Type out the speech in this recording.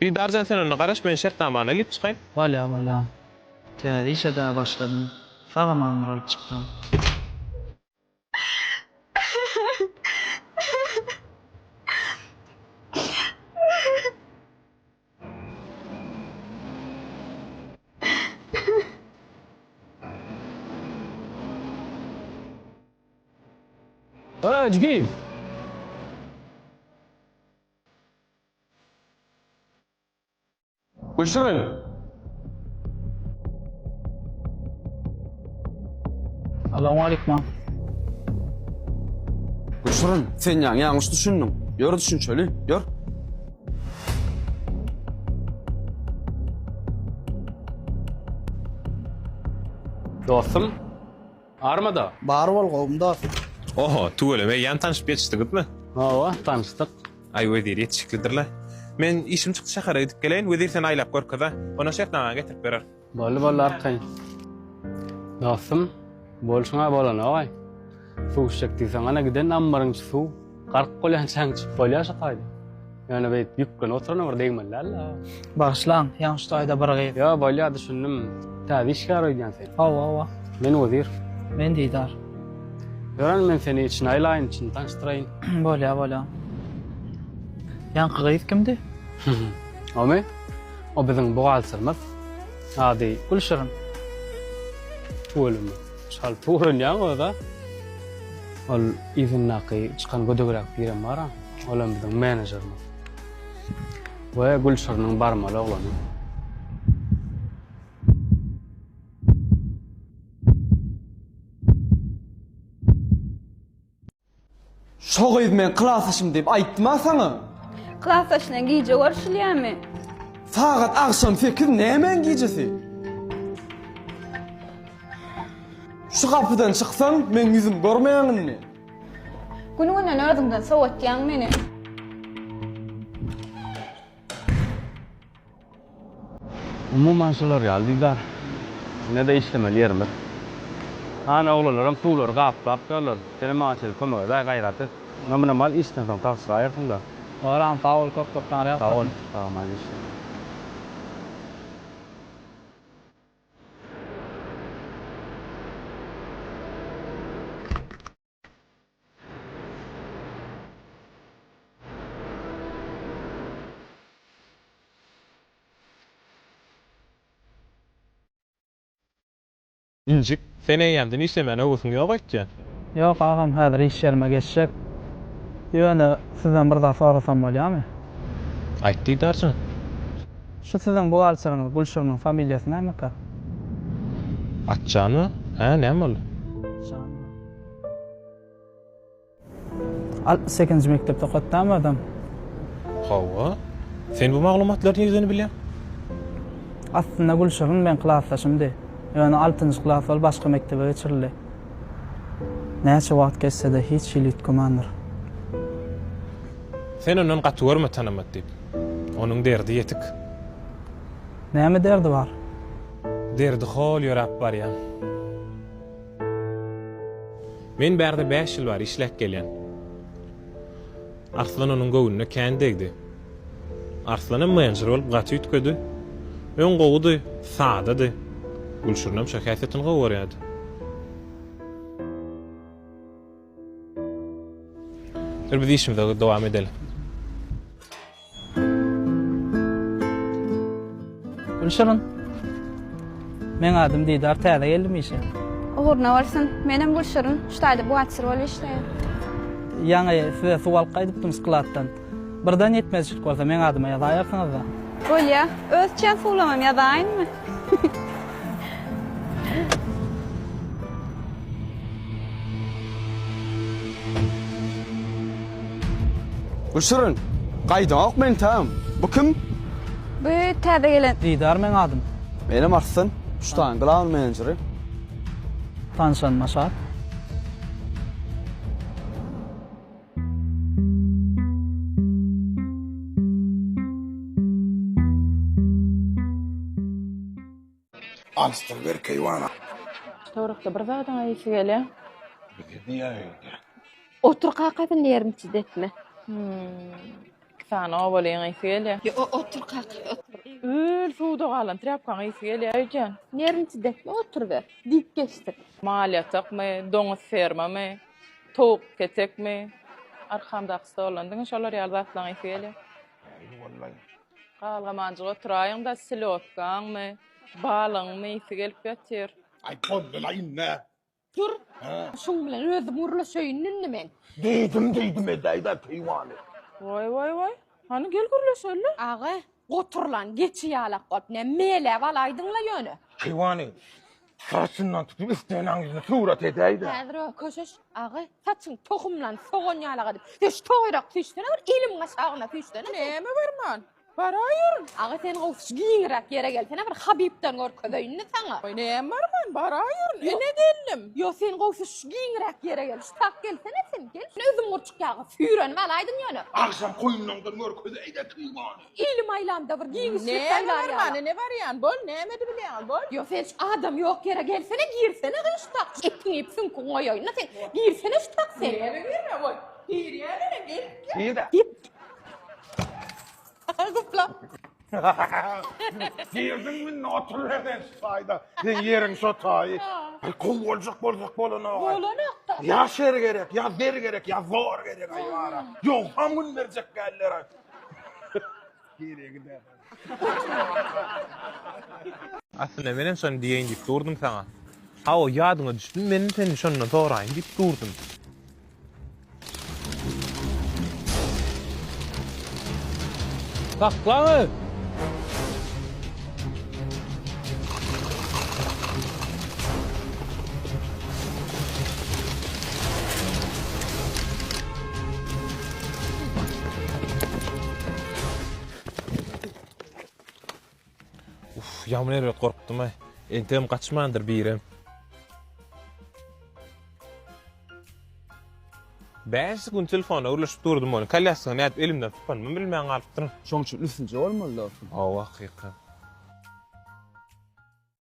Didarjan sen onu garaş ben şert tamana git çıkayım. Valla. Te işe daha başladım. Sağaman alıp çıktım. Cigim. Gülşirin. Assalamu alaikum. Gülşirin, sen yanlış düşündün. Yor düşünçeli, yor. Dostum. Armada. Bar bol gowumda. Oho, tuğuleme yan tanışıp yetiştik mi? Ova, tanıştık. Ay vedir yetişiklidirler. Men işim çıktı şahara gidip geleyin. Vedir sen aylap korkada. Ona şert tamana getirip verer. Bolu arkayın. Dostum, bolşuna bolan oğay. Su şektiysen ana giden ammarınç su. Qarq qolyan çaڭçı bolya şaqaydı. Yani beyt yükkan oturana var deyman lalla. Bağışlan, yanlış ayda baragay. Ya bolya düşündüm. Tabi işgar oynayan sen. Hava. Men Vezir. Men Didar. Gören men seni için aylayın için tanıştırayın. Bolya. Yankı gıyıf kimdi? Ome? O bizim buğalsırmaz. Adi Gülşirin. tuğulum. Şal tuğrun yan o da. Ol izin naqi çıkan gödögrak biren var ha. Olan bizim menajerimiz. Ve Gülşir'nin barmalı oğlanı. Şoğuydu men klasaşım deyip aytma sana. Klasaşına giyce görüşülýärmi? Sagat akşam fikir nemen giycesi? Şu kapıdan çıksan men yüzüm görmeýäňini. Günüňden özüňden sowatýaň meni. Umuman şolar ýaldylar. Ne de işlemeli yerler. Ana oğlanlarım tuğlar qap diyorlar. Seni maaşlı kömöge da gayratı. Namına mal işten sonra tavsiye ayırtın da. Oran faul kop nare. Sağ ol. Tamam hadi işte. İncik. Sen eýämden işlemene olsun ýok aýtjan. Yok ağam hazır iş yerime geçecek. Ýöne sizden bir daha sorasam bolýarmy? Aýt Didarjan. Şu sizin bu alçygyňyz Gülşirniň familiýasy näme? Atjany? Ha, näme bol? 8-nji mektepde okutdam adam. Hawa. Sen bu maglumatlaryny ýüzüni bilýän? Aslında Gülşirin ben klasaşymdy. Ýöne 6-njy klas bol başga mektebe geçirildi. Näçe wagt geçse de hiç şeýle ütkemandyr. Sen onuň gaty görme tanamat diýip. Onuň derdi ýetik. Näme derdi bar? Derdi hol ýörap barýan. Men bärde 5 ýyl bar işläp gelýän. Arslan onuň göwnüne kän degdi. Arslanam menajer bolup gaty ütkedi. Öň gowdy, sadady. Gülşirnem şähersetini gowurýardy. Bir işimize dowam edelim. Gülşirin. Men adym Didar, täze geldim işe. Ogurna bolsun. Menem Gülşirin. Şutaýda buatçyr bolup işleýär. Ýa-ni size suwal gaýdypdym sklatdan. Birden yetmezçilik bolsa men adyma ýazaýarsyňyz da. Bolýa, özçe suwlamam ýazaýynmy? Gülşirin, gaýdan ok men tam. Bu kim? Bu täze gelen. Didar men adym. Benim Arslan, şutan glan menajeri. Tanışanmaşar. Alston ver kaywana. Torukda bir zadan aýsy gelýär. Otur qaqadan ýerim çidetme. Sana o bolayın aýsy Yo, otur kalk. Öl suwda galan trapkan aýsy gelýärken. Nerinti dekme otur ver. Dik geçtir. Malyatakmy, doňuz fermamy, towuk ketekmi? Arkamda stolandyň şolar ýaldatlaň aýsy gelýär. Galgamanjy oturaýyň da silotkanmy, balyňmy aýsy gelip ýatyr. Ay kolla inne. Dur. Şoň bilen özüm urlaşaýyn men. Dedim edayda peyvani. Vay. Hani gel gürleşelim. Ağa, otur lan, geçi ýalak gop. Ne mele alaýdyňla ýöne. Peyvani. Saçından tutup isteyen yüzüne surat edayda. Häzir o köşeş. Ağa, saçyň tohumlan soğan ýalak edip. Deş toýrak tüşdene bir elim gaşagına tüşdene. Näme berman? Baraýyn. Ağa sen gowsy giňirak ýere gelsene bir Habibden görkedeýinni saňa. Oy näme berman? Baraýyn. Ne dellim? Yo sen gowsy giňirak ýere gel. Tak gelsene sen gel. Özüm urçuk ýagy süýrenip alaýdym ýöne. Akşam koyunlardan görküdeyde peyvani. Elim aýlamda bir giňişlik Näme aýlar berman? ýaly. Ne barýan? Bol näme de bilýän? Bol. Yo sen adam ýok ýere gelsene girsene gystak. Etdiň ipsin koňoýyna sen. Girsene ştak sen. Näme girme boy? Girýärler gel. İyi de. Gupla. Girdin mi noturlardan sayda. Sen yerin sotayı. Ay kul olacak bolana. Bolanakda. Ya şer gerek, ya ver gerek, ya zor gerek ayvara. Yok, hamın verecek galler. Geriye gider. Aslında menen şonu diýeň diýip durdum saňa. Ha o ýadyňa düşdüm, meni seni şondan soraýyn diýip durdum. Saklaňy. Ýamyn eret gorkdum ay. Entem kaçmandyr birem. 5 sekund telefona urlaşyp durdum onu. Kalyasyny nädip elimden tutmam bilmän galypdyryn. Şoň üçin üstünçe olmaly. O hakykat.